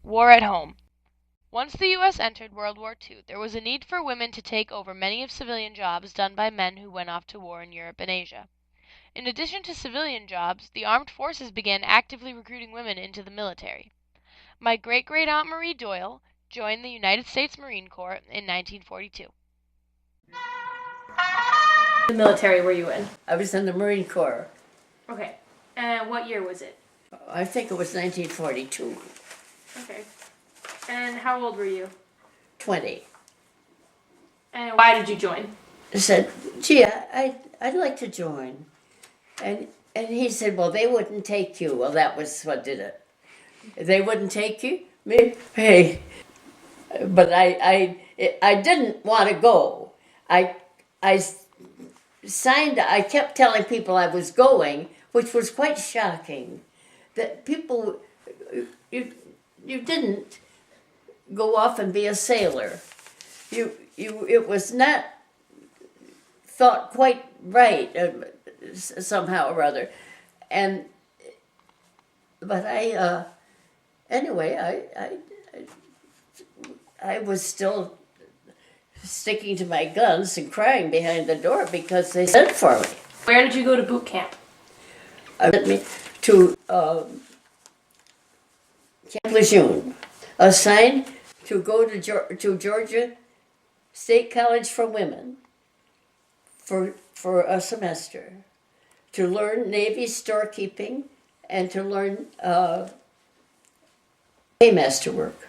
War at home. Once the U.S. entered World War II, there was a need for women to take over many of civilian jobs done by men who went off to war in Europe and Asia. In addition to civilian jobs, the armed forces began actively recruiting women into the military. My great great aunt Marie Doyle joined the United States Marine Corps in 1942. The military were you in? I was in the Marine Corps. Okay. And what year was it? I think it was 1942. Okay. And how old were you? 20. And why did you join? I said, gee, I'd like to join. And he said, well, they wouldn't take you. Well, that was what did it. They wouldn't take you? Me? Hey. But I didn't want to go. I signed, I kept telling people I was going, which was quite shocking. That people, you didn't go off and be a sailor. It was not thought quite right somehow or other, but anyway, I was still sticking to my guns and crying behind the door because they sent for me. Where did you go to boot camp? Sent me to Camp Lejeune, assigned to go to Georgia State College for Women for a semester to learn Navy storekeeping and to learn paymaster work.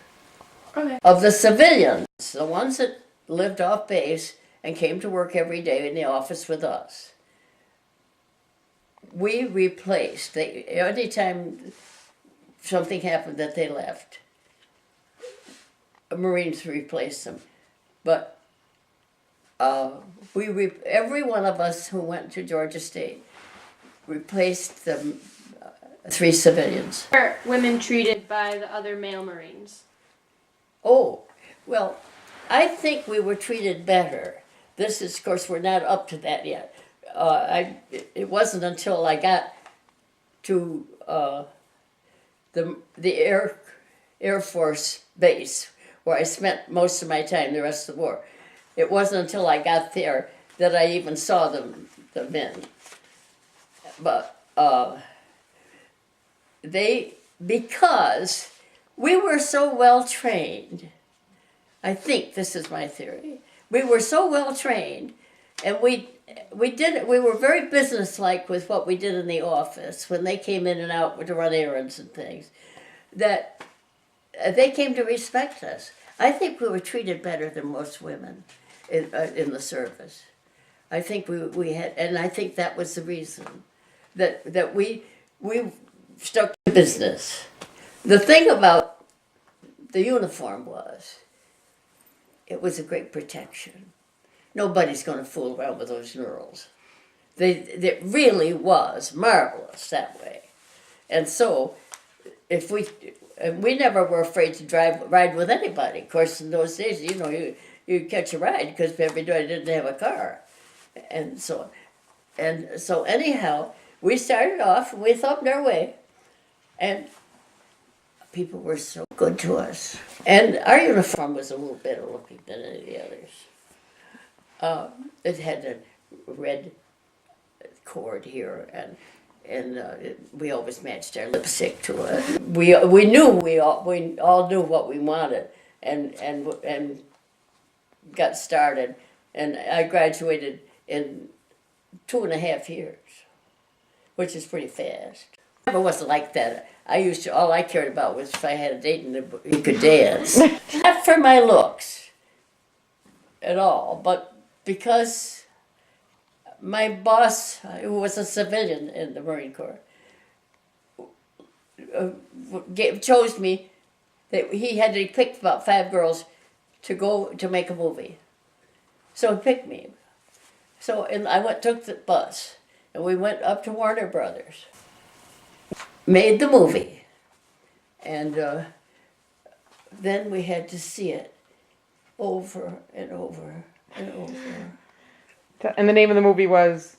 Okay. Of the civilians, the ones that lived off base and came to work every day in the office with us, we replaced. Anytime something happened that they left, Marines replaced them. But every one of us who went to Georgia State replaced the 3 civilians. Were women treated by the other male Marines? Oh, well, I think we were treated better. This is, of course, we're not up to that yet. It wasn't until I got to the Air Force base where I spent most of my time the rest of the war. It wasn't until I got there that I even saw the men. But because we were so well trained, I think this is my theory. We were so well trained, and we were very businesslike with what we did in the office when they came in and out to run errands and things, that they came to respect us. I think we were treated better than most women in the service. I think we had, and I think that was the reason that we stuck to business. The thing about the uniform was, it was a great protection. Nobody's going to fool around with those knurls. It really was marvelous that way. And so, we never were afraid to ride with anybody. Of course, in those days, you catch a ride because everybody didn't have a car, and so anyhow, we started off and we thumbed our way, and people were so good to us. And our uniform was a little better looking than any of the others. It had a red cord here, and we always matched our lipstick to it. We all knew what we wanted, and got started. And I graduated in 2.5 years, which is pretty fast. It wasn't like that. All I cared about was if I had a date and he could dance. Not for my looks at all, but because my boss, who was a civilian in the Marine Corps, chose me. That he had to pick about 5 girls to go to make a movie. So he picked me. And I took the bus, and we went up to Warner Brothers, made the movie, and then we had to see it over and over and over. And the name of the movie was?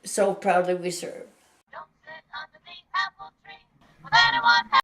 So Proudly We Serve. Don't sit under the apple tree with anyone else.